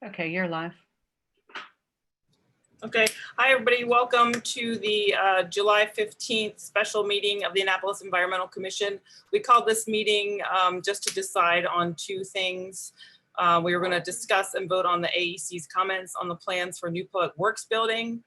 Okay, you're live. Okay, hi everybody, welcome to the July 15th special meeting of the Annapolis Environmental Commission. We called this meeting just to decide on two things. We were going to discuss and vote on the AEC's comments on the plans for new public works building.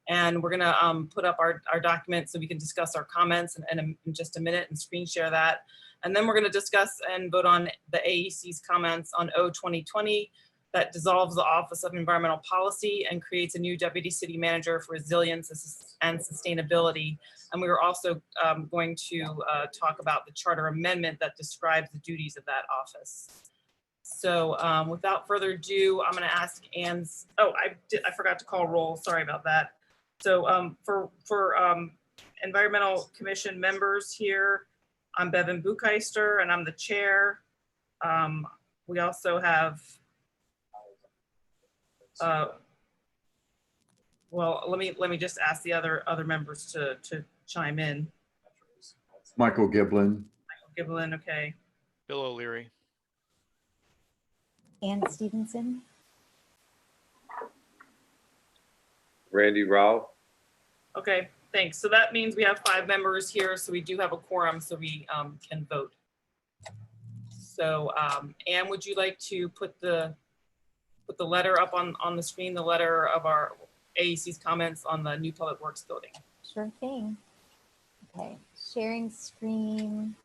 And we're going to put up our document so we can discuss our comments in just a minute and screen share that. And then we're going to discuss and vote on the AEC's comments on O-2020 that dissolves the Office of Environmental Policy and creates a new Deputy City Manager for Resilience and Sustainability. And we were also going to talk about the charter amendment that describes the duties of that office. So without further ado, I'm going to ask Ann's, I forgot to call roll, sorry about that. So for Environmental Commission members here, I'm Bevan Bucheister and I'm the chair. We also have well, let me just ask the other members to chime in. Michael Giblin. Michael Giblin, okay. Bill O'Leary. Ann Stevenson. Randy Rao. Okay, thanks. So that means we have 5 members here, so we do have a quorum, so we can vote. So Ann, would you like to put the letter up on the screen, the letter of our AEC's comments on the new public works building? Sure thing. Okay, sharing screen.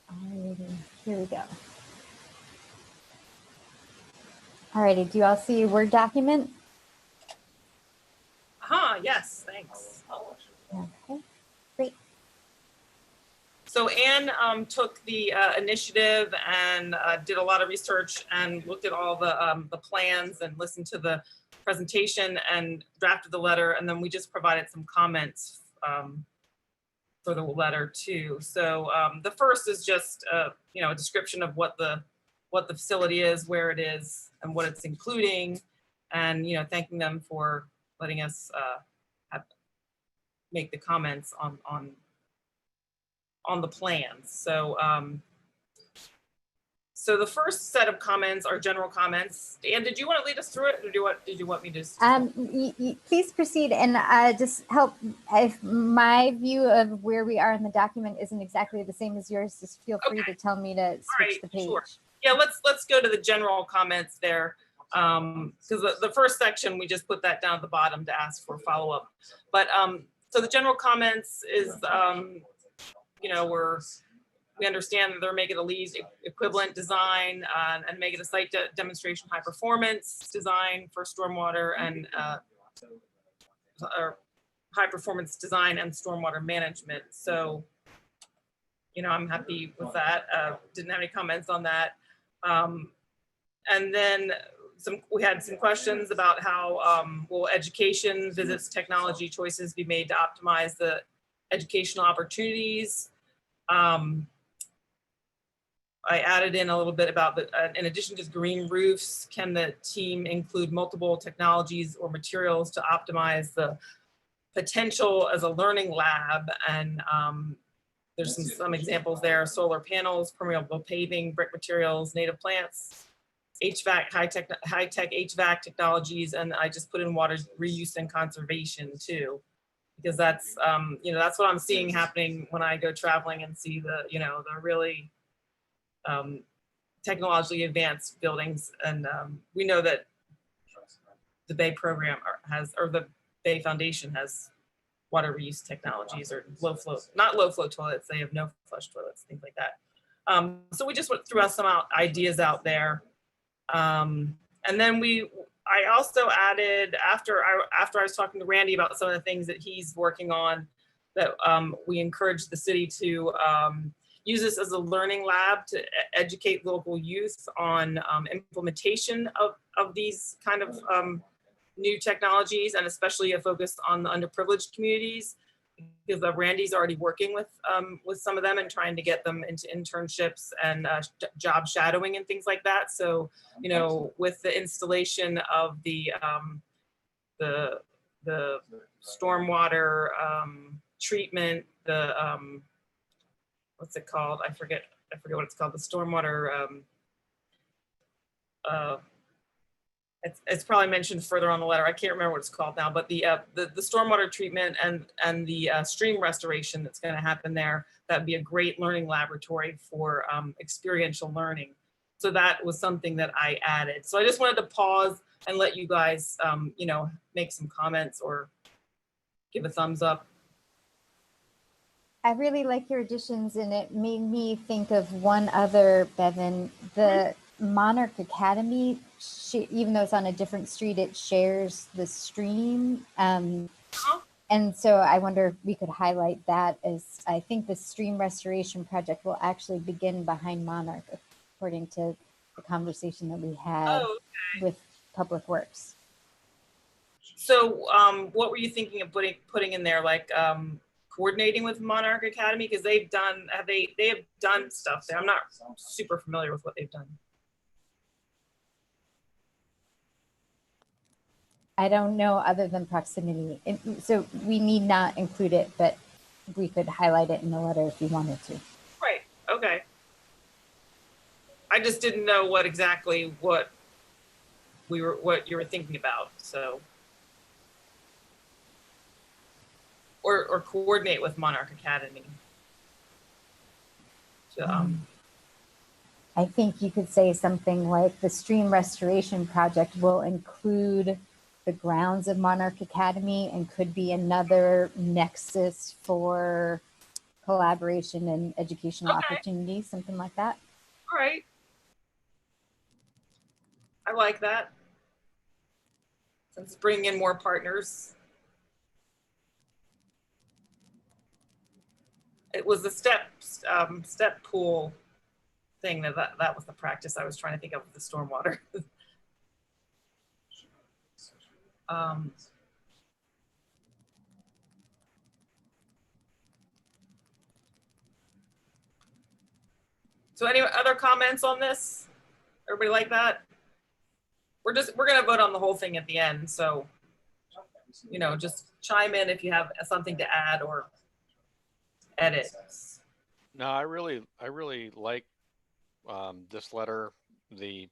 Alrighty, here we go. Alrighty, do you all see a Word document? Yes, thanks. Okay, great. So Ann took the initiative and did a lot of research and looked at all the plans and listened to the presentation and drafted the letter. And then we just provided some comments for the letter too. So the first is just a description of what the facility is, where it is, and what it's including, and thanking them for letting us make the comments on the plans. So so the first set of comments are general comments. Dan, did you want to lead us through it, or did you want me to please proceed, and just help. If my view of where we are in the document isn't exactly the same as yours, just feel free to tell me to switch the page. Sure. Yeah, let's go to the general comments there, because the first section we just put that down at the bottom to ask for follow-up. But so the general comments is we understand that they're making a LEED equivalent design and make it a site demonstration high performance design for stormwater and or high performance design and stormwater management. So, I'm happy with that. Didn't have any comments on that. And then we had some questions about how will education, visits, technology choices be made to optimize the educational opportunities. I added in a little bit about in addition to green roofs, can the team include multiple technologies or materials to optimize the potential as a learning lab? And there's some examples there: solar panels, permeable paving, brick materials, native plants, HVAC, high-tech HVAC technologies, and I just put in water reuse and conservation too, because that's that's what I'm seeing happening when I go traveling and see the the really technologically advanced buildings. And we know that the Bay program or the Bay Foundation has water reuse technologies, or not low flow toilets. They have no flush toilets, things like that. So we just threw out some ideas out there. And then I also added, after I was talking to Randy about some of the things that he's working on, that we encouraged the city to use this as a learning lab to educate local youth on implementation of these kind of new technologies, and especially a focus on the underprivileged communities, because Randy's already working with some of them and trying to get them into internships and job shadowing and things like that. So, with the installation of the stormwater treatment, what's it called? I forget what it's called. The stormwater it's probably mentioned further on the letter. I can't remember what it's called now, but the stormwater treatment and the stream restoration that's going to happen there, that'd be a great learning laboratory for experiential learning. So that was something that I added. So I just wanted to pause and let you guys, you know, make some comments or give a thumbs up. I really like your additions, and it made me think of one other, Bevan. The Monarch Academy, even though it's on a different street, it shares the stream. And so I wonder if we could highlight that, as I think the stream restoration project will actually begin behind Monarch, according to the conversation that we had with Public Works. So what were you thinking of putting in there, like coordinating with Monarch Academy? Because they have done stuff there. I'm not super familiar with what they've done. I don't know, other than proximity. So we need not include it, but we could highlight it in the letter if you wanted to. Right, okay. I just didn't know what exactly what you were thinking about, so. Or coordinate with Monarch Academy. So, I think you could say something like the stream restoration project will include the grounds of Monarch Academy and could be another nexus for collaboration and educational opportunities, something like that. all right. I like that. Since bringing in more partners. It was the step pool thing that was the practice I was trying to think of with the stormwater. So any other comments on this? Everybody like that? We're gonna vote on the whole thing at the end. So, you know, just chime in if you have something to add or edit. No, I really like this letter, the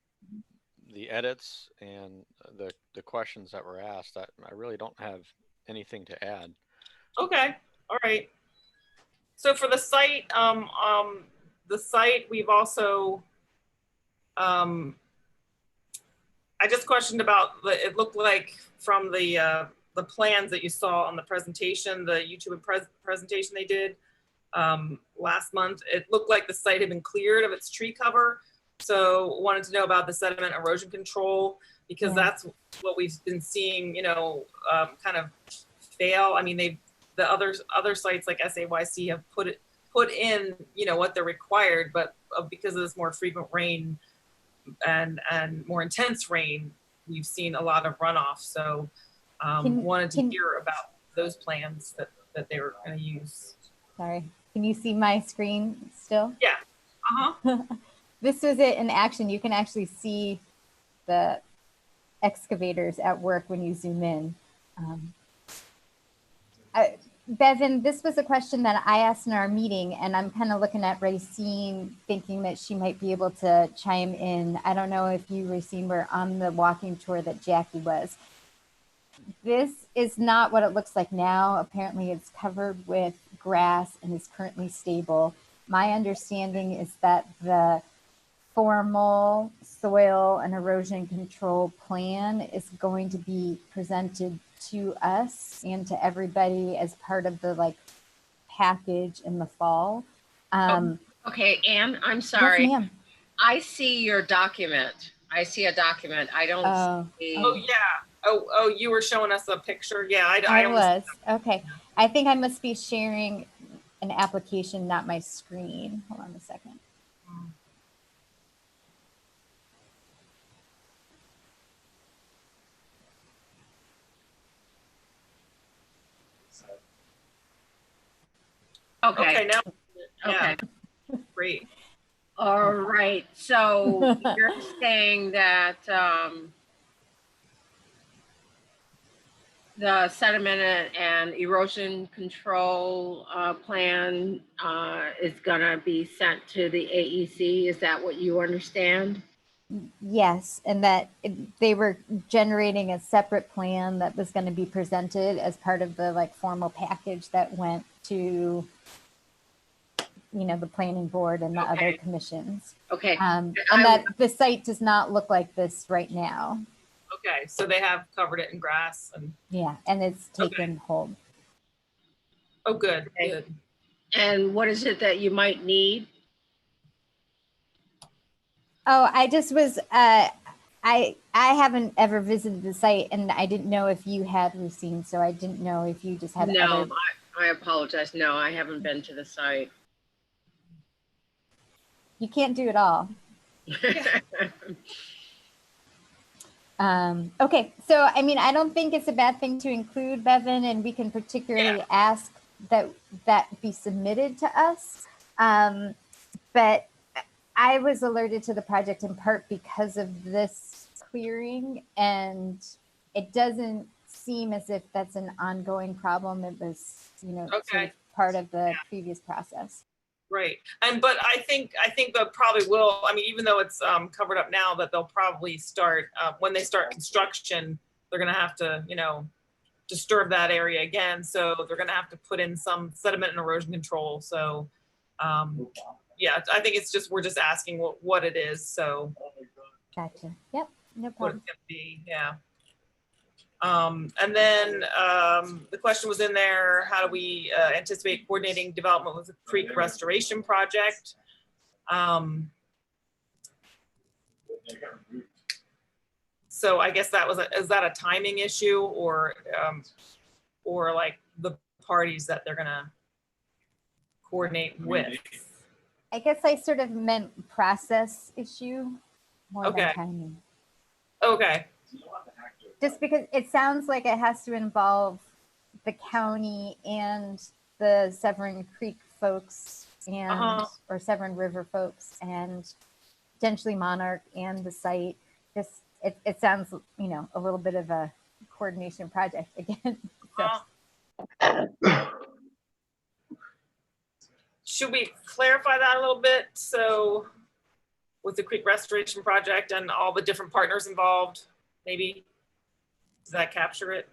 edits and the questions that were asked. I really don't have anything to add. Okay, all right. So for the site, we've also, I just questioned about it looked like from the plans that you saw on the presentation, the YouTube presentation they did last month, it looked like the site had been cleared of its tree cover. So wanted to know about the sediment erosion control, because that's what we've been seeing, you know, kind of fail. I mean, the other sites like SAYC have put in, you know, what they're required, but because of this more frequent rain and more intense rain, we've seen a lot of runoff. So wanted to hear about those plans that they were going to use. Sorry, can you see my screen still? Yeah. This was it in action. You can actually see the excavators at work when you zoom in. Bevan, this was a question that I asked in our meeting, and I'm kind of looking at Racine, thinking that she might be able to chime in. I don't know if you, Racine, were on the walking tour that Jackie was. This is not what it looks like now. Apparently it's covered with grass and is currently stable. My understanding is that the formal soil and erosion control plan is going to be presented to us and to everybody as part of the package in the fall. Okay, Anne, I'm sorry. Yes, ma'am. I see your document. I see a document. I don't see. Oh yeah. Oh, you were showing us a picture. Yeah, I was. Okay. I think I must be sharing an application, not my screen. Hold on a second. Okay. Now. Okay. Yeah. Great. All right. So you're saying that the sediment and erosion control plan is going to be sent to the AEC. Is that what you understand? Yes, and that they were generating a separate plan that was going to be presented as part of the like formal package that went to, the planning board and the other Okay. commissions. Okay, And I- that the site does not look like this right now. Okay, so they have covered it in grass and, Yeah, and it's taken hold. oh, good, Okay. good. and what is it that you might need? Oh, I just was I haven't ever visited the site, and I didn't know if you had, Lucine, so I didn't know if you just had No, other. I apologize. No, I haven't been to the site. You can't do it all. Okay, so I mean, I don't think it's a bad thing to include Bevan, and we can particularly ask that be submitted to us. But I was alerted to the project in part because of this clearing, and it doesn't seem as if that's an ongoing problem. It was, sort Okay. of part of the previous process. Right. But I think they'll probably will, I mean, even though it's covered up now, that they'll probably start, when they start construction, they're gonna have to, disturb that area again. So they're gonna have to put in some sediment and erosion control. So, yeah, I think it's just, we're just asking what it is. So Gotcha. Yep, no what problem. it's gonna be, yeah. And then the question was in there, how do we anticipate coordinating development with the creek restoration project? So I guess that was, is that a timing issue or like the parties that they're gonna coordinate with? I guess I sort of meant process issue more Okay. than timing. Okay, Just because it sounds like it has to involve the county and the Severn Creek folks and or Severn River folks and potentially Monarch and the site. Just it sounds, a little bit of a coordination project again. So. should we clarify that a little bit? So with the creek restoration project and all the different partners involved, maybe, does that capture it?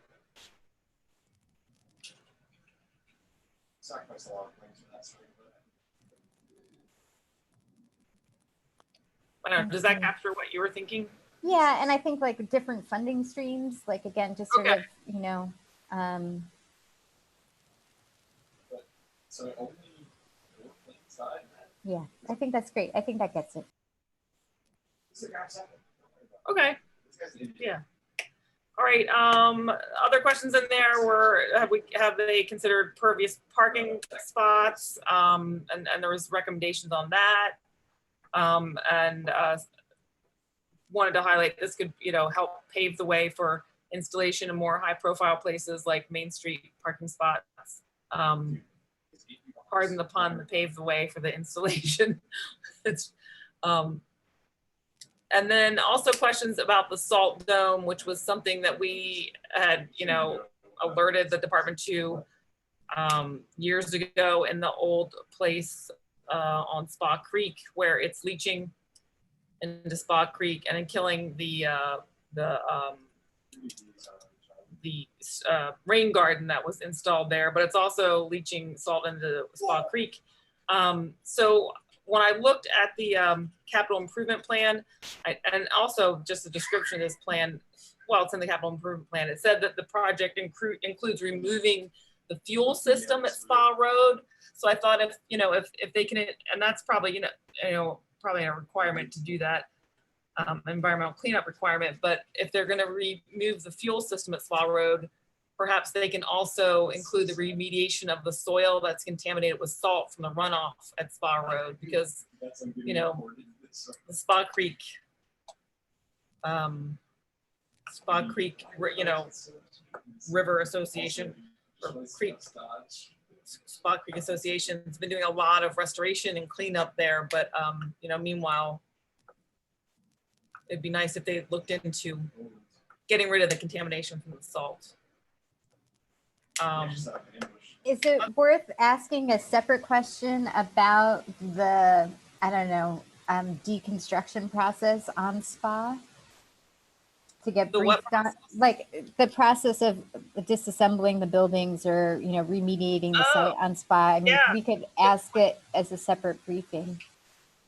I don't know, does that capture what you were thinking? Yeah, and I think like different funding streams, like again, just sort Okay. of, yeah, I think that's great. I think that gets it. Okay. Yeah. All right. Other questions in there were, have they considered pervious parking spots? And there was recommendations on that. And wanted to highlight this could, help pave the way for installation in more high profile places like Main Street parking spots. Pardon the pun, pave the way for the installation. It's, and then also questions about the salt dome, which was something that we had, alerted the department to years ago in the old place on Spa Creek, where it's leaching into Spa Creek and killing the rain garden that was installed there, but it's also leaching salt into Spa Creek. So when I looked at the capital improvement plan, and also just the description of this plan, well, it's in the capital improvement plan, it said that the project includes removing the fuel system at Spa Road. So I thought if they can, and that's probably, probably a requirement to do that, environmental cleanup requirement, but if they're gonna remove the fuel system at Spa Road, perhaps they can also include the remediation of the soil that's contaminated with salt from the runoff at Spa Road, because, the Spa Creek, River Association, or Creek, Spa Creek Association has been doing a lot of restoration and cleanup there, but, meanwhile, it'd be nice if they looked into getting rid of the contamination from the salt. Is it worth asking a separate question about the, I don't know, deconstruction process on spa to get The what briefed on, like the process of disassembling the buildings or, you know, remediating the site Oh, on spa. I mean, yeah. we could ask it as a separate briefing.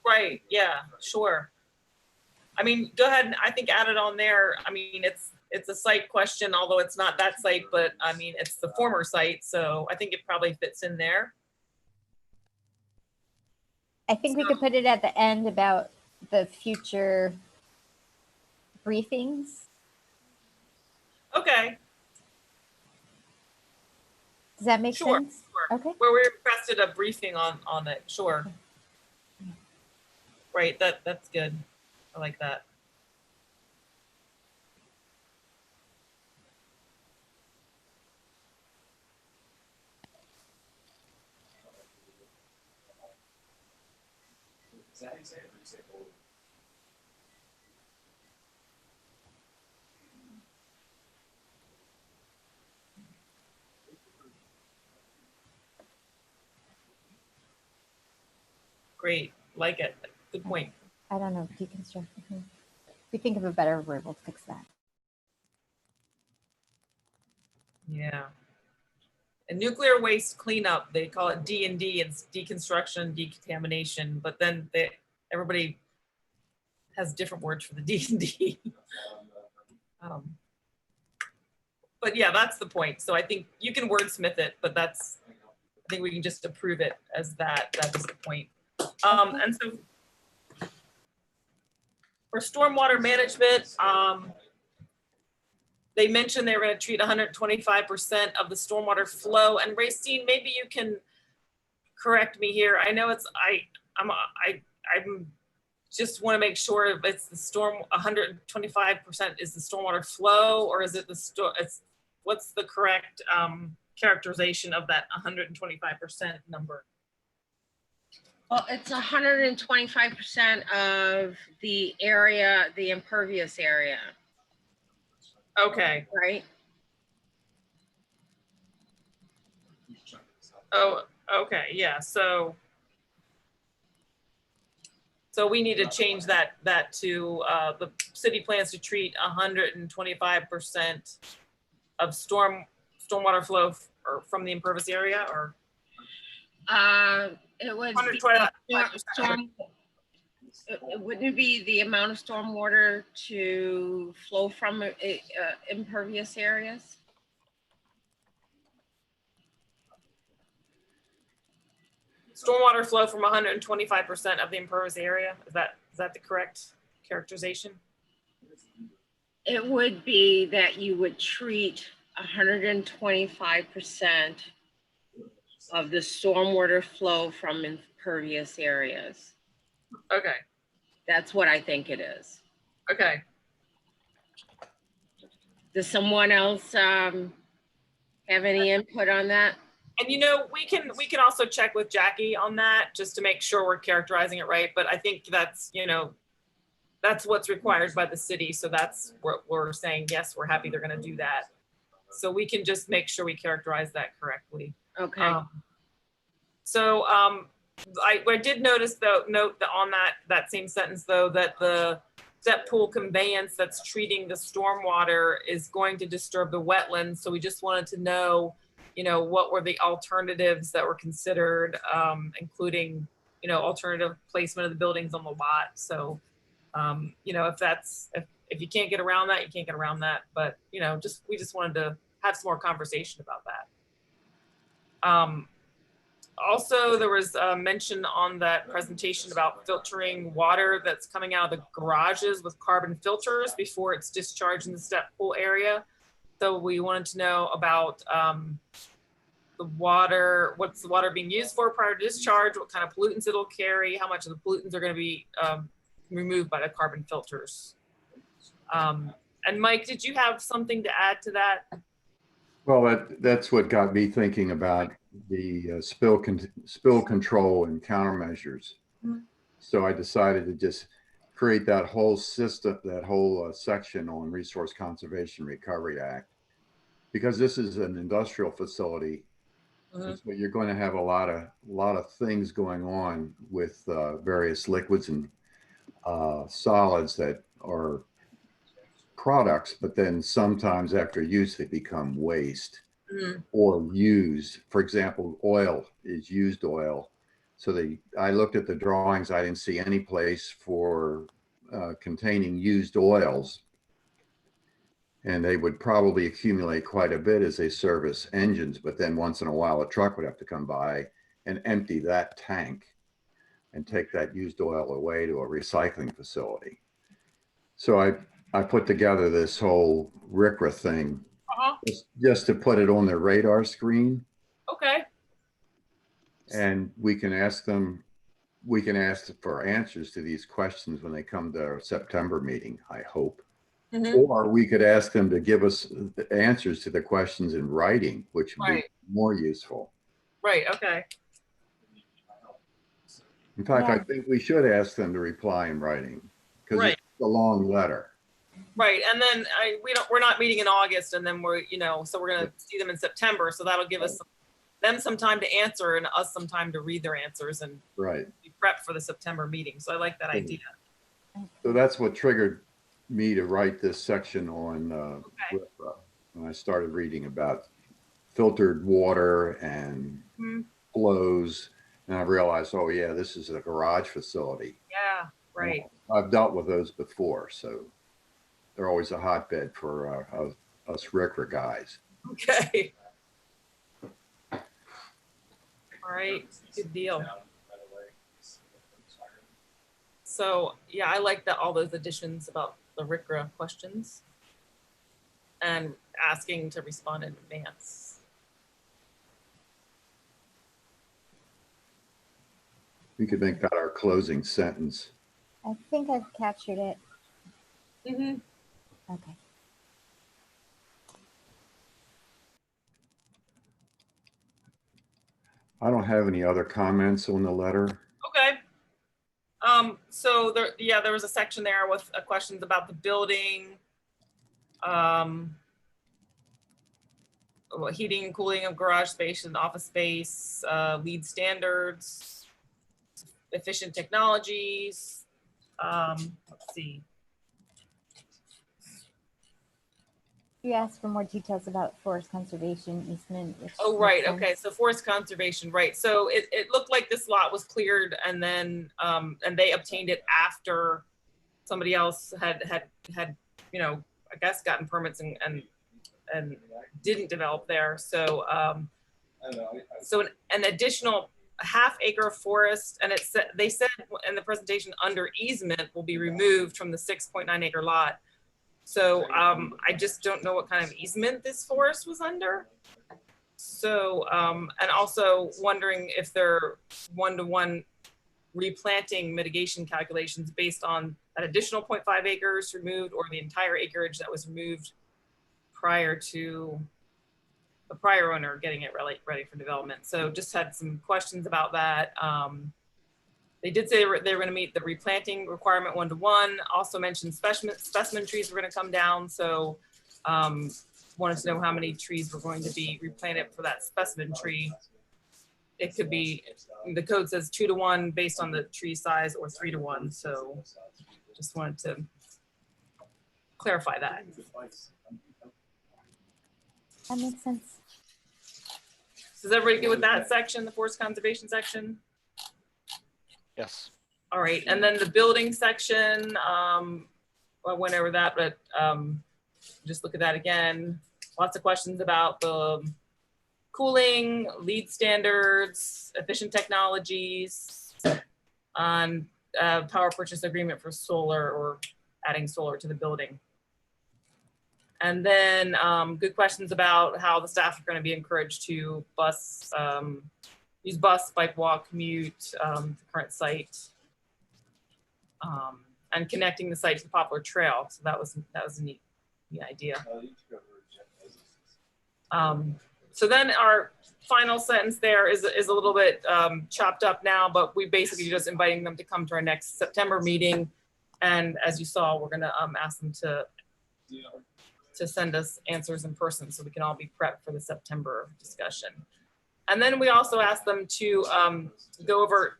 Right, yeah, sure. I mean, go ahead and I think add it on there. I mean, it's a site question, although it's not that site, but I mean, it's the former site, so I think it probably fits in there. I think we could put it at the end about the future briefings. Okay, Does that make Sure, sense? sure. Okay. Where we requested a briefing on it, sure. Right, that's good. I like that. Great, like it. Good point. I don't know, deconstruct. If we think of a better word, we'll fix that. Yeah. And nuclear waste cleanup, they call it D&D, it's deconstruction, decontamination, but then everybody has different words for the D&D. But yeah, that's the point. So I think you can wordsmith it, but I think we can just approve it as that is the point. And so for stormwater management, they mentioned they were going to treat 125% of the stormwater flow. And Racine, maybe you can correct me here. I know I'm just want to make sure if it's the storm 125% is the stormwater flow, or is it what's the correct characterization of that 125% number? Well, it's 125% of the area, the impervious area, Okay. right? Oh, okay. Yeah. So we need to change that to the city plans to treat 125% of stormwater flow from the impervious area, or It would 125%. it wouldn't be the amount of storm water to flow from impervious areas. Stormwater flow from 125% of the impervious area. Is that the correct characterization? It would be that you would treat 125% of the stormwater flow from impervious areas. Okay. That's what I think it is. Okay. Does someone else have any input on that? And we can also check with Jackie on that just to make sure we're characterizing it right. But I think that's what's required by the city. So that's what we're saying. Yes, we're happy they're going to do that. So we can just make sure we characterize that correctly. Okay. I did notice note that on that same sentence though, that the step pool conveyance that's treating the stormwater is going to disturb the wetlands. So we just wanted to know, what were the alternatives that were considered, including, alternative placement of the buildings on the lot. So, if you can't get around that, you can't get around that. But, we just wanted to have some more conversation about that. Also, there was a mention on that presentation about filtering water that's coming out of the garages with carbon filters before it's discharged in the step pool area. So we wanted to know about the water, what's the water being used for prior to discharge, what kind of pollutants it'll carry, how much of the pollutants are going to be removed by the carbon filters. And Mike, did you have something to add to that? Well, that's what got me thinking about the spill control and countermeasures. Mhm. So I decided to just create that whole system, that whole section on Resource Conservation Recovery Act, because this is an industrial facility. Mhm. And so you're going to have a lot of things going on with various liquids and solids that are products, but then sometimes after use, they become waste or used. For example, oil is used oil. So I looked at the drawings. I didn't see any place for containing used oils. And they would probably accumulate quite a bit as they service engines. But then once in a while, a truck would have to come by and empty that tank and take that used oil away to a recycling facility. So I put together this whole RCRA thing just to put it on their radar screen. Okay. And we can ask for answers to these questions when they come to our September meeting, I hope. Or we could ask them to give us the answers to the questions in writing, which would be more useful. Right, okay. In fact, Yeah. I think we should ask them to reply in writing because it's a long letter. Right, and then we're not meeting in August, and then so we're gonna see them in September, so that'll give us them some time to answer and us some time to read their answers and be prepped for the September meeting. So I like that idea. So that's what triggered me to write this section on RCRA. When I started reading about filtered water and flows, and I realized, oh yeah, this is a garage facility. Yeah, right. I've dealt with those before, so they're always a hotbed for us RCRA guys. Okay. All right, good deal. So yeah, I like that all those additions about the RCRA questions and asking to respond in advance. We could make that our closing sentence. I think I've captured it. Okay. I don't have any other comments on the letter. Okay. So there was a section there with questions about the building, heating and cooling of garage space and office space, LEED standards, efficient technologies. Let's see. You asked for more details about forest conservation easement. Oh, right. Okay. So forest conservation, right. So it looked like this lot was cleared and then, and they obtained it after somebody else had, I guess gotten permits and didn't develop there. So, so an additional half-acre forest, and they said in the presentation under easement will be removed from the 6.9 acre lot. So I just don't know what kind of easement this forest was under. So, and also wondering if they're one-to-one replanting mitigation calculations based on an additional 0.5 acres removed or the entire acreage that was removed prior to the prior owner getting it ready for development. So just had some questions about that. They did say they were going to meet the replanting requirement 1-to-1. Also mentioned specimen trees were going to come down. So wanted to know how many trees were going to be replanted for that specimen tree. It could be, the code says 2-to-1 based on the tree size or 3-to-1. So just wanted to clarify that. That makes sense. So is everybody good with that section, the forest conservation section? Yes. All right, and then the building section, I went over that, but just look at that again. Lots of questions about the cooling, LEED standards, efficient technologies, on power purchase agreement for solar or adding solar to the building. And then good questions about how the staff are going to be encouraged to use bus, bike, walk, commute, the current site, and connecting the site to the Poplar Trail. So that was a neat idea. So then our final sentence there is a little bit chopped up now, but we basically just inviting them to come to our next September meeting. And as you saw, we're going to ask them to send us answers in person so we can all be prepped for the September discussion. And then we also asked them to go over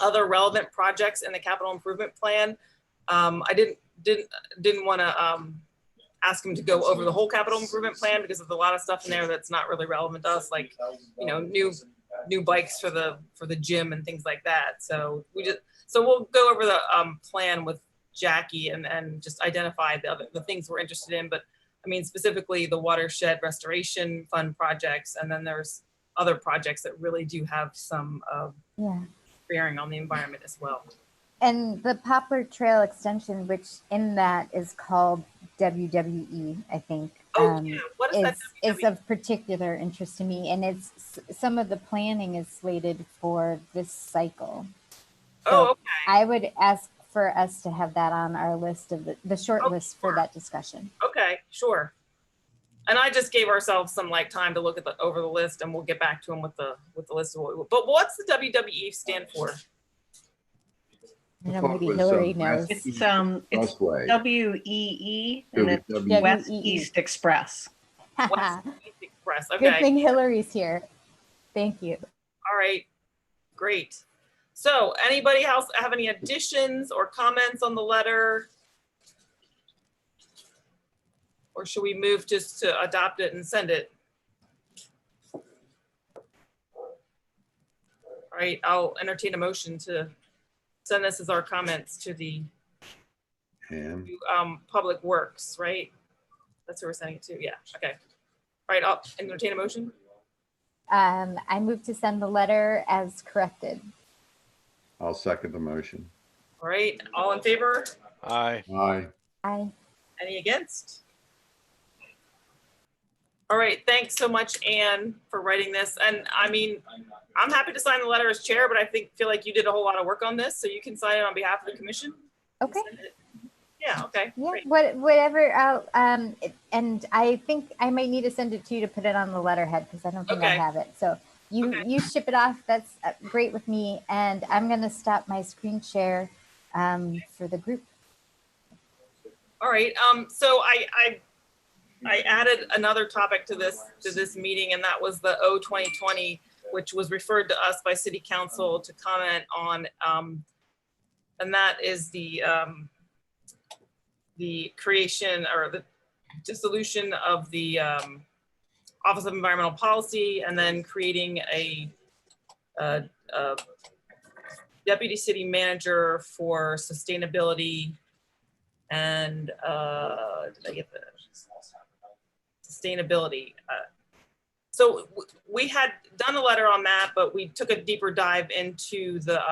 other relevant projects in the capital improvement plan. I didn't want to ask him to go over the whole capital improvement plan because there's a lot of stuff in there that's not really relevant to us, like, you know, new bikes for the gym and things like that. So we'll go over the plan with Jackie and just identify the things we're interested in. But I mean, specifically the watershed restoration fund projects, and then there's other projects that really do have some bearing on the environment as well. And the Poplar Trail extension, which in that is called WWE, I think, What is that? is of particular interest to me. And it's some of the planning is slated for this cycle. So Okay. I would ask for us to have that on our list of the short list for that discussion. Okay, sure. And I just gave ourselves some like time to look at over the list, and we'll get back to him with the list of what but what's the WWE stand for? I don't know, maybe Hillary knows. It's Busway. WEE and it's WEE. West East Express. West East Express. Good Okay. thing Hillary's here. Thank you. All right. Great. So anybody else have any additions or comments on the letter? Or should we move just to adopt it and send it? All right, I'll entertain a motion to send this as our comments to the And Public Works, right? That's who we're sending it to. Yeah, okay. All right, I'll entertain a motion. I move to send the letter as corrected. I'll second the motion. All right, all in favor? Aye. Aye. Aye. Any against? All right, thanks so much, Anne, for writing this. And I mean, I'm happy to sign the letter as chair, but I feel like you did a whole lot of work on this, so you can sign it on behalf of the commission. Okay. Yeah, okay. Yeah, Great. whatever. And I think I might need to send it to you to put it on the letterhead because I don't think I Okay. have it. So you ship it off. That's great with me. And I'm going to stop my screen share for the group. All right, so I added another topic to this meeting, and that was the O-2020, which was referred to us by City Council to comment on, and that is the creation or the dissolution of the Office of Environmental Policy, and then creating a deputy city manager for sustainability and did I get the sustainability? So we had done a letter on that, but we took a deeper dive into the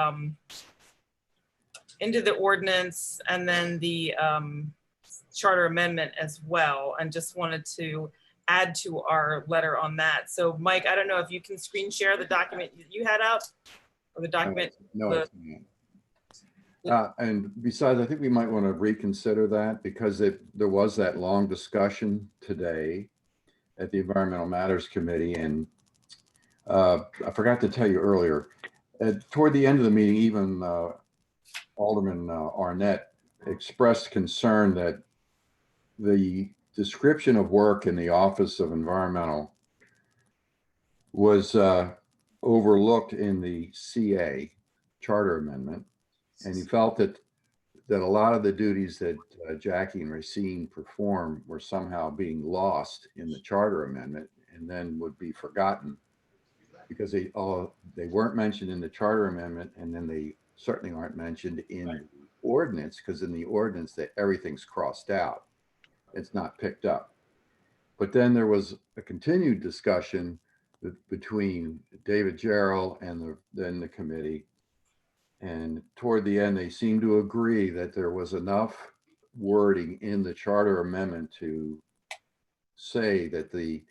ordinance and then the charter amendment as well, and just wanted to add to our letter on that. So Mike, I don't know if you can screen share the document you had up, or the document. No, I can't. And besides, I think we might want to reconsider that because there was that long discussion today at the Environmental Matters Committee. And I forgot to tell you earlier, toward the end of the meeting, even Alderman Arnett expressed concern that the description of work in the Office of Environmental was overlooked in the CA charter amendment. And he felt that a lot of the duties that Jackie and Racine perform were somehow being lost in the charter amendment and then would be forgotten because they weren't mentioned in the charter amendment, and then they certainly aren't mentioned in the ordinance, because in the ordinance that everything's crossed out. It's not picked up. But then there was a continued discussion between David Jarrell and then the committee. And toward the end, they seemed to agree that there was enough wording in the charter amendment to say that to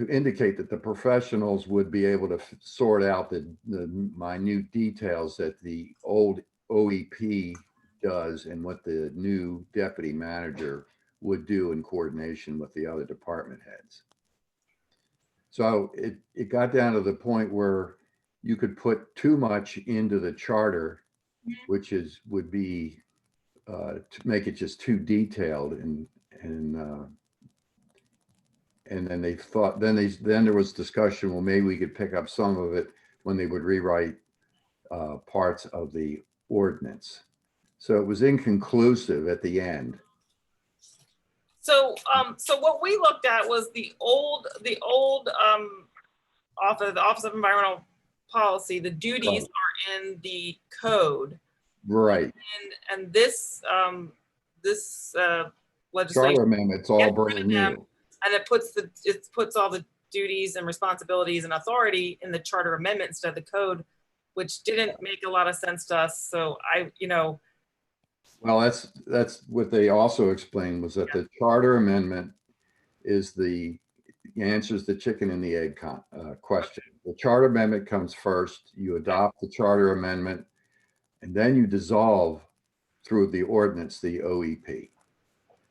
indicate that the professionals would be able to sort out the minute details that the old OEP does and what the new deputy manager would do in coordination with the other department heads. So it got down to the point where you could put too much into the charter, which would be to make it just too detailed, and then they thought then there was discussion, well, maybe we could pick up some of it when they would rewrite parts of the ordinance. So it was inconclusive at the end. So, so what we looked at was the old Office of Environmental Policy. The duties are in the code, Right. and this legislation, Charter amendment's all gets rid brand of them, new. and it puts all the duties and responsibilities and authority in the charter amendment instead of the code, which didn't make a lot of sense to us. So Well, that's what they also explained, was that the charter amendment is answers the chicken and the egg question. The charter amendment comes first. You adopt the charter amendment, and then you dissolve through the ordinance, the OEP,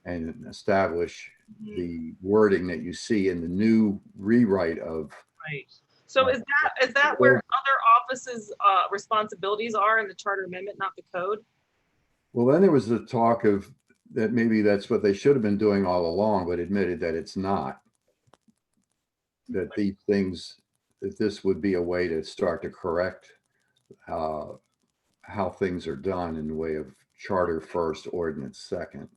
and establish the wording that you see in the new rewrite of. right. So is that where other offices' responsibilities are in the charter amendment, not the code? Well, then there was the talk of that maybe that's what they should have been doing all along, but admitted that it's not. That these things, that this would be a way to start to correct how things are done in the way of charter first, ordinance second,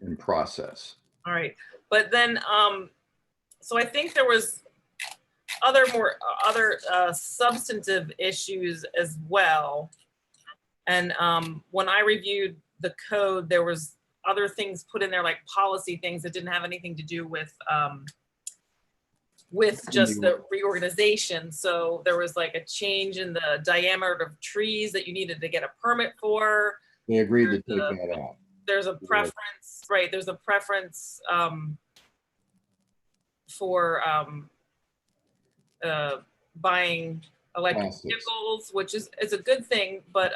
in process. All right, but then, so I think there was other substantive issues as well. And when I reviewed the code, there was other things put in there, like policy things that didn't have anything to do with just the reorganization. So there was like a change in the diameter of trees that you needed to get a permit for. They agreed to take that out. There's a preference, right? There's a preference for buying electric vehicles, which is a good thing, but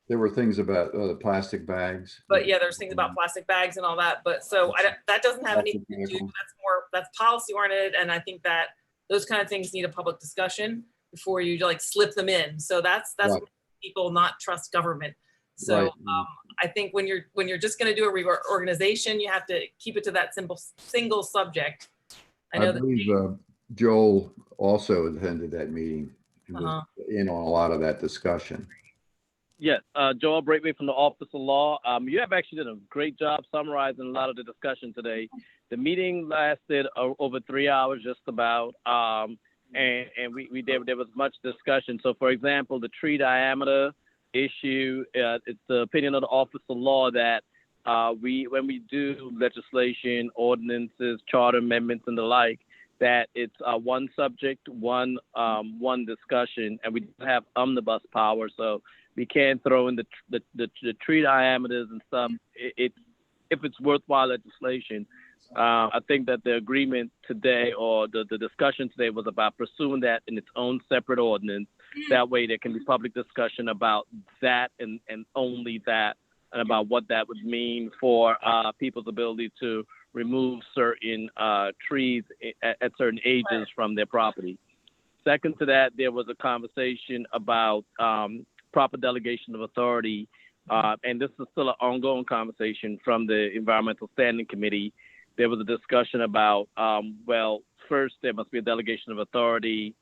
there were things about the plastic bags. But yeah, there's things about plastic bags and all that. But so that doesn't have anything to do. That's policy oriented, and I think that those kind of things need a public discussion before you like slip them in. So that's right. what people not trust government. So right. I think when you're just going to do a reorganization, you have to keep it to that single subject. I believe Joel also attended that meeting. He was in on a lot of that discussion. Yes, Joel Braithwaite from the Office of Law. You have actually done a great job summarizing a lot of the discussion today. The meeting lasted over 3 hours, just about, and there was much discussion. So, for example, the tree diameter issue, it's the opinion of the Office of Law that when we do legislation, ordinances, charter amendments, and the like, that it's one subject, one discussion, and we don't have omnibus power, so we can't throw in the tree diameters and stuff. If it's worthwhile legislation. I think that the agreement today, or the discussion today, was about pursuing that in its own separate ordinance. That way there can be public discussion about that and only that, and about what that would mean for people's ability to remove certain trees at certain ages from their property. Second to that, there was a conversation about proper delegation of authority, and this is still an ongoing conversation from the Environmental Standing Committee. There was a discussion about, well, first there must be a delegation of authority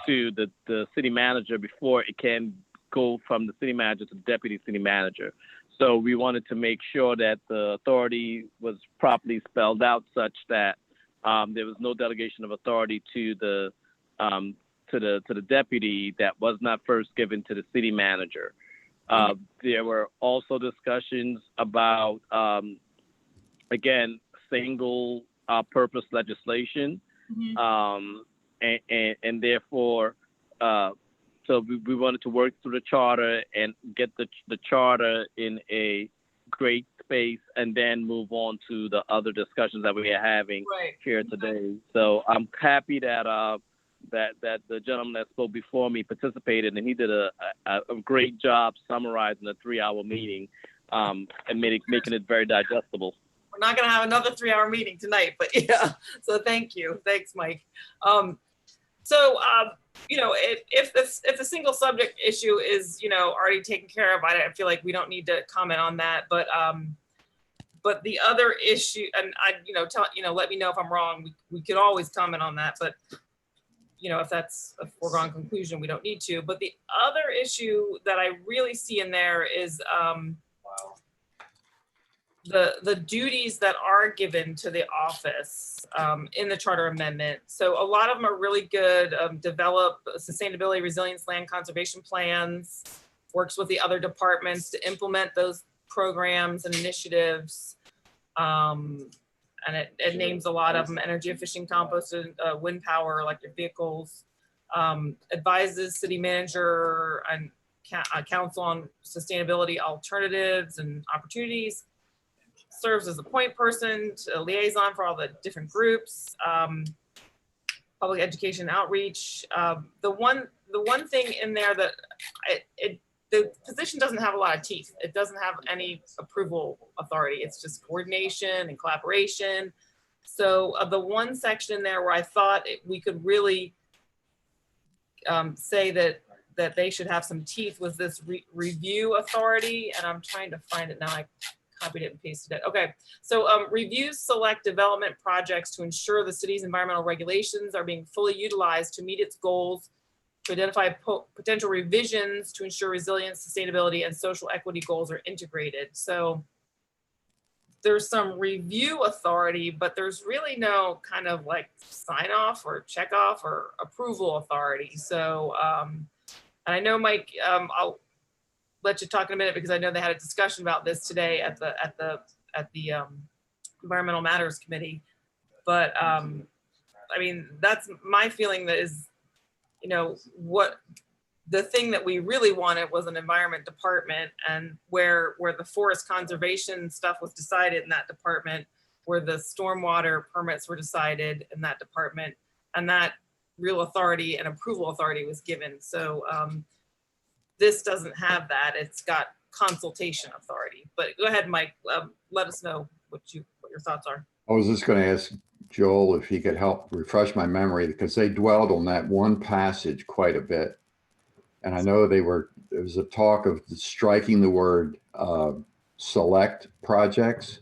to the city manager before it can go from the city manager to the deputy city manager. So we wanted to make sure that the authority was properly spelled out, such that there was no delegation of authority to the deputy that was not first given to the city manager. There were also discussions about, again, single purpose legislation, and therefore, so we wanted to work through the charter and get the charter in a great space, and then move on to the other discussions that we are having here today. So I'm happy that that the gentleman that spoke before me participated, and he did a great job summarizing a 3-hour meeting, and making it very digestible. We're not going to have another 3-hour meeting tonight, but yeah. So thank you. Thanks, Mike. You know, if the single subject issue is, you know, already taken care of, I feel like we don't need to comment on that. But the other issue, and let me know if I'm wrong. We could always comment on that. But if that's a foregone conclusion, we don't need to. But the other issue that I really see in there is the duties that are given to the office in the charter amendment. So a lot of them are really good. Develop sustainability, resilience, land conservation plans, works with the other departments to implement those programs and initiatives. And it names a lot of them: energy efficient composted, wind power, electric vehicles, advises city manager and council on sustainability alternatives and opportunities, serves as a point person, a liaison for all the different groups, public education outreach. The one thing in there that the position doesn't have a lot of teeth. It doesn't have any approval authority. It's just coordination and collaboration. So the one section in there where I thought we could really say that they should have some teeth was this review authority. And I'm trying to find it now. I copied it and pasted it. Okay, so reviews select development projects to ensure the city's environmental regulations are being fully utilized to meet its goals, to identify potential revisions to ensure resilience, sustainability, and social equity goals are integrated. So there's some review authority, but there's really no kind of like sign off or check off or approval authority. So, and I know, Mike, I'll let you talk in a minute because I know they had a discussion about this today at the Environmental Matters Committee. But I mean, that's my feeling, that is, what the thing that we really wanted was an environment department, and where the forest conservation stuff was decided in that department, where the stormwater permits were decided in that department, and that real authority and approval authority was given. So this doesn't have that. It's got consultation authority. But go ahead, Mike. Let us know what your thoughts are. I was just going to ask Joel if he could help refresh my memory, because they dwelled on that one passage quite a bit. And I know there was a talk of striking the word select projects.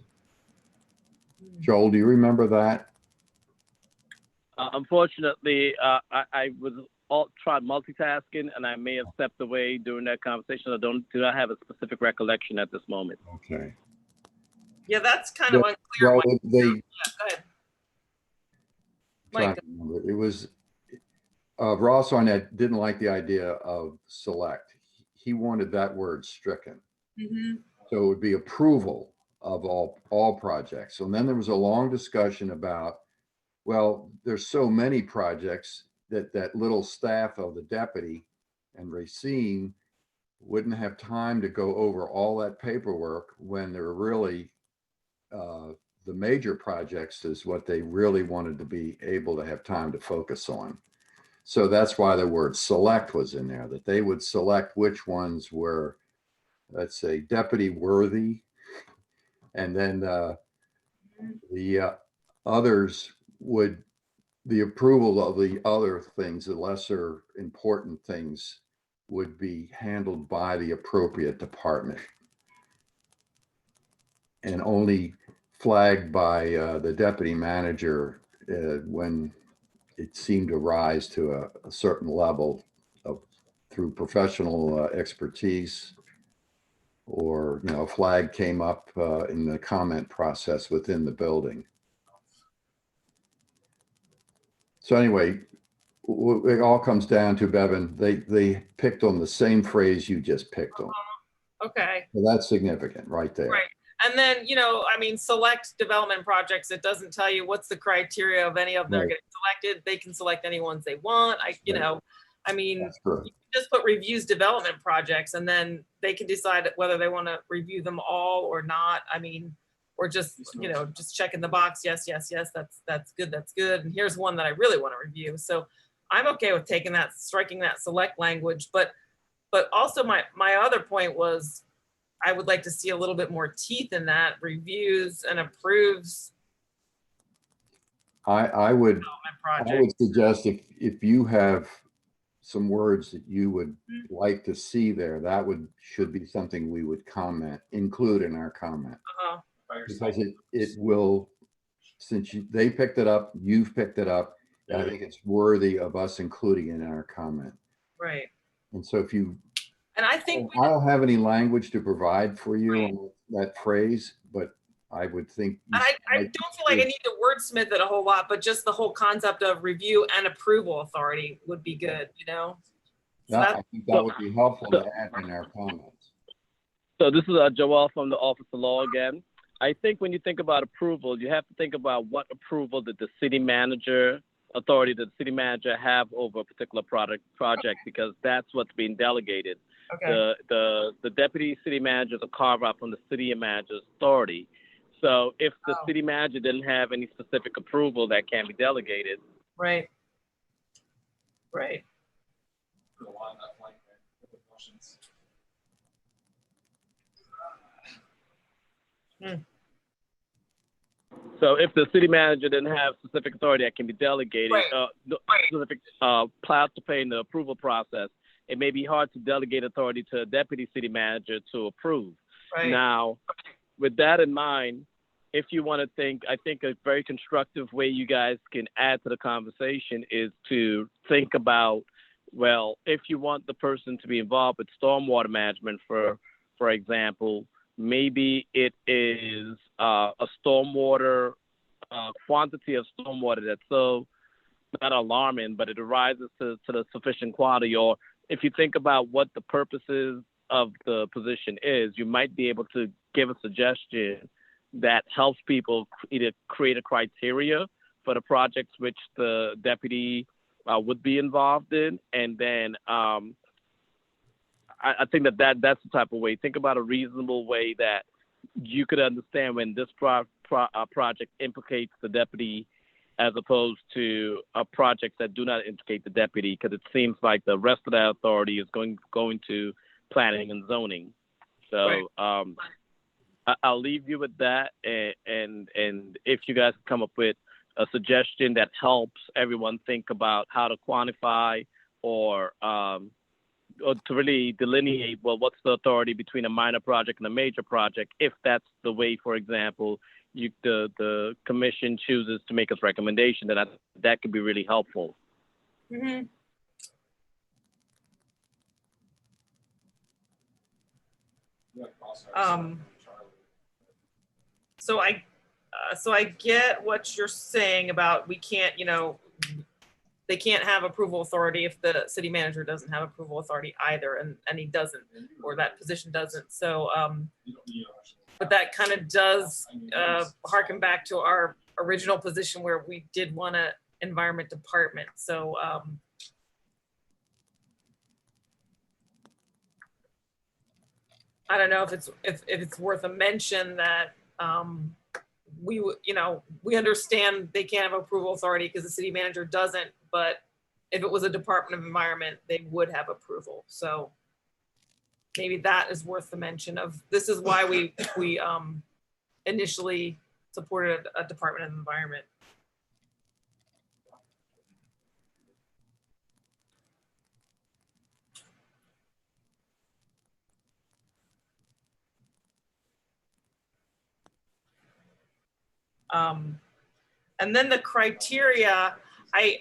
Joel, do you remember that? Unfortunately, I was tried multitasking, and I may have stepped away during that conversation. I do not have a specific recollection at this moment. Okay. Yeah, that's kind of unclear. Well, yeah, go ahead. Mike. It was Ross Arnett didn't like the idea of select. He wanted that word stricken. Mm-hmm. So it would be approval of all projects. And then there was a long discussion about, well, there's so many projects that little staff of the deputy and Racine wouldn't have time to go over all that paperwork, when they're really the major projects is what they really wanted to be able to have time to focus on. So that's why the word select was in there, that they would select which ones were, let's say, deputy worthy. And then the others would, the approval of the other things, the lesser important things, would be handled by the appropriate department and only flagged by the deputy manager when it seemed to rise to a certain level of, through professional expertise, or a flag came up in the comment process within the building. So anyway, it all comes down to, Bevan, they picked on the same phrase you just picked on. Okay. So that's significant right there. Right. And then, I mean, select development projects. It doesn't tell you what's the criteria of any of them. Right. Are getting selected. They can select any ones they want. I mean, you can just put reviews development projects, and then they can decide whether they want to review them all or not. I mean, or just, just checking the box. Yes, yes, yes. That's good. That's good. And here's one that I really want to review. So I'm okay with taking that, striking that select language. But also my other point was, I would like to see a little bit more teeth in that. Reviews and approves. I would suggest if you have some words that you would like to see there, that should be something we would include in our comment. Because it will, since they picked it up, you've picked it up, I think it's worthy of us including in our comment. Right. And so if you, And I think I don't have any language to provide for you Right. on that phrase, but I would think. And I don't feel like I need to wordsmith it a whole lot, but just the whole concept of review and approval authority would be good, you know? So Yeah, that's, I think that would be helpful to add in our comments. So this is Joel from the Office of Law again. I think when you think about approval, you have to think about what approval did the city manager, authority that the city manager have over a particular project, because that's what's being delegated. okay. The deputy city manager is a carve out from the city manager's authority. So if the Oh. city manager didn't have any specific approval that can be delegated, Right. Right. so if the city manager didn't have specific authority that can be delegated, Right. specific plans to pay in the approval process, it may be hard to delegate authority to a deputy city manager to approve. Right. Now, with that in mind, if you want to think, I think a very constructive way you guys can add to the conversation is to think about, well, if you want the person to be involved with stormwater management, for example, maybe it is a stormwater quantity of stormwater that's so not alarming, but it arises to the sufficient quality. Or if you think about what the purposes of the position is, you might be able to give a suggestion that helps people either create a criteria for the projects which the deputy would be involved in, and then I think that's the type of way. Think about a reasonable way that you could understand when this project implicates the deputy, as opposed to projects that do not implicate the deputy, because it seems like the rest of that authority is going to planning and zoning. So I'll leave you with that, and if you guys come up with a suggestion that helps everyone think about how to quantify or to really delineate, well, what's the authority between a minor project and a major project, if that's the way, for example, the commission chooses to make its recommendation, then that could be really helpful. Mm-hmm. So I get what you're saying about we can't, they can't have approval authority if the city manager doesn't have approval authority either, and he doesn't, or that position doesn't. So, but that kind of does harken back to our original position where we did want an environment department. So, I don't know if it's worth a mention that we understand they can't have approval authority because the city manager doesn't, but if it was a Department of Environment, they would have approval. So maybe that is worth the mention of. This is why we initially supported a Department of Environment. And then the criteria, I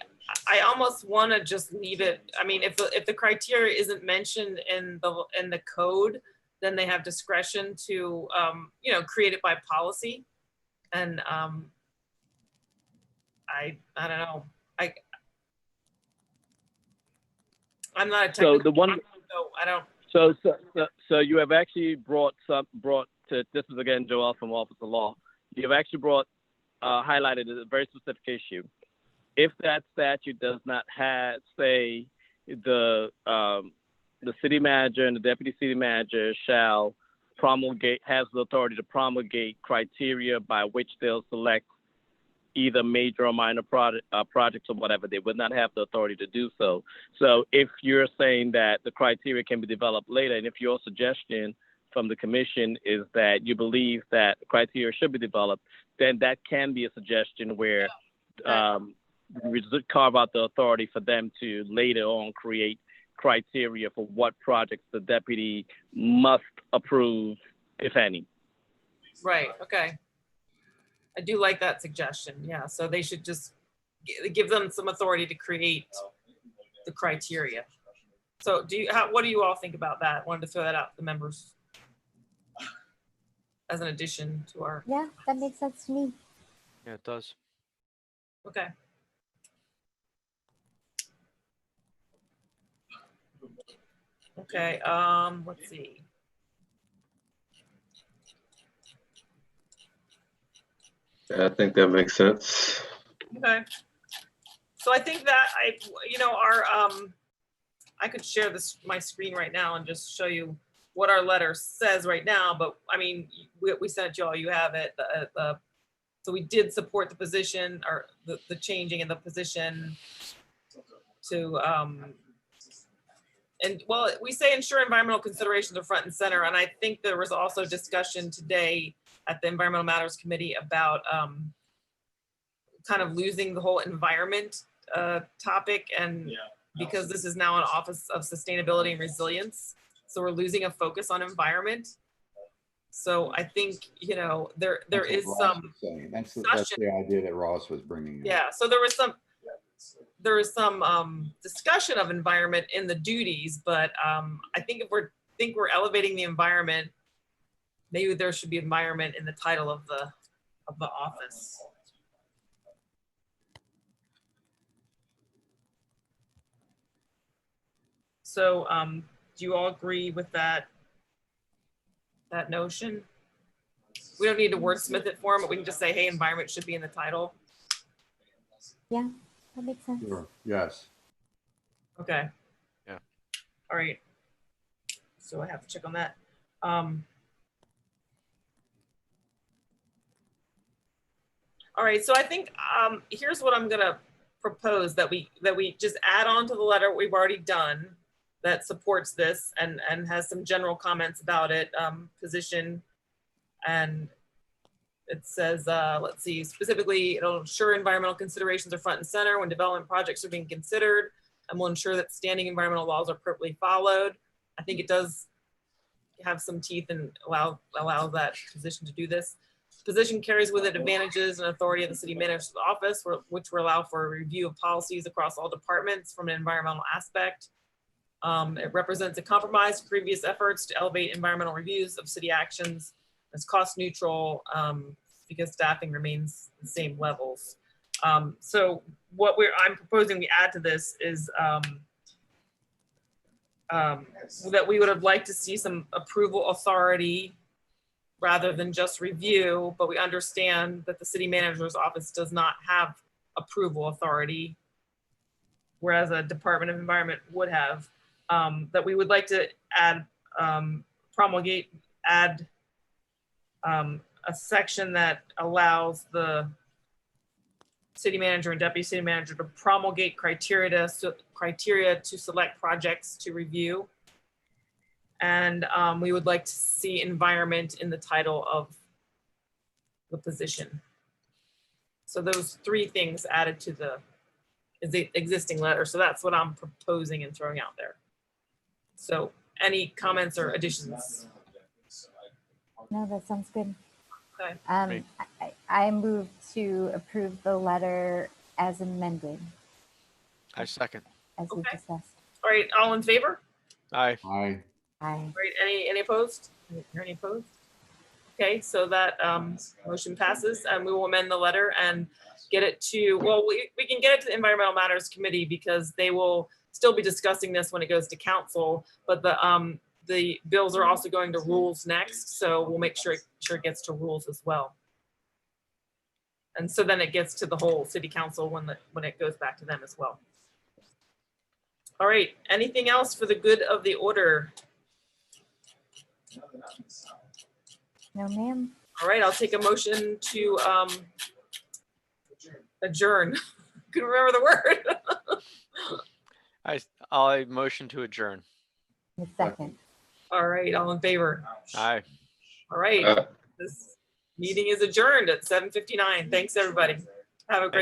almost want to just leave it. I mean, if the criteria isn't mentioned in the code, then they have discretion to create it by policy. And I don't know. I'm not a technical. So the one. So I don't. So you have actually brought to, this is again Joel from Office of Law. You have actually highlighted a very specific issue. If that statute does not have, say, the city manager and the deputy city manager shall has the authority to promulgate criteria by which they'll select either major or minor projects or whatever, they would not have the authority to do so. So if you're saying that the criteria can be developed later, and if your suggestion from the commission is that you believe that criteria should be developed, then that can be a suggestion where we carve out the authority for them to later on create criteria for what projects the deputy must approve, if any. Right, okay. I do like that suggestion, yeah. So they should just give them some authority to create the criteria. So what do you all think about that? Wanted to throw that out to the members as an addition to our, Yeah, that makes sense to me. Yeah, it does. okay. Okay, let's see. Yeah, I think that makes sense. Okay. So I think that I could share my screen right now and just show you what our letter says right now, but I mean, we sent it to you all, you have it. So we did support the position or the changing in the position to, and well, we say ensure environmental considerations are front and center. And I think there was also discussion today at the Environmental Matters Committee about kind of losing the whole environment topic, and because this is now an Office of Sustainability and Resilience, so we're losing a focus on environment. So I think, there is some that's discussion. the idea that Ross was bringing up. Yeah, so there was some discussion of environment in the duties, but I think if we're elevating the environment, maybe there should be environment in the title of the office. So do you all agree with that notion? We don't need to wordsmith it for them, but we can just say, hey, environment should be in the title. Yeah, that makes sense. Sure. Yes. Okay. Yeah. All right. So I have to check on that. All right, so I think here's what I'm gonna propose, that we just add on to the letter we've already done that supports this and has some general comments about it, position. And it says, let's see, specifically, it'll ensure environmental considerations are front and center when development projects are being considered, and will ensure that standing environmental laws are appropriately followed. I think it does have some teeth and allow that position to do this. Position carries with it advantages and authority of the city manager's office, which will allow for a review of policies across all departments from an environmental aspect. It represents a compromise to previous efforts to elevate environmental reviews of city actions. It's cost neutral because staffing remains the same levels. So what I'm proposing we add to this is that we would have liked to see some approval authority rather than just review, but we understand that the city manager's office does not have approval authority, whereas a Department of Environment would have. That we would like to add, a section that allows the city manager and deputy city manager to promulgate criteria to select projects to review. And we would like to see environment in the title of the position. So those three things added to the existing letter. So that's what I'm proposing and throwing out there. So any comments or additions? No, that sounds good. Okay. I move to approve the letter as amended, I second. as we Okay. discussed. All right, all in favor? Aye. Aye. Aye. All right, any opposed? Any opposed? Okay, so that motion passes, and we will amend the letter and get it to, well, we can get it to the Environmental Matters Committee because they will still be discussing this when it goes to council, but the bills are also going to rules next, so we'll make sure it gets to rules as well. And so then it gets to the whole city council when it goes back to them as well. All right, anything else for the good of the order? No, ma'am. All right, I'll take a motion to adjourn. Couldn't remember the word. I motion to adjourn. The second. All right, all in favor? Aye. All right, this meeting is adjourned at 7:59. Thanks, everybody. Have a great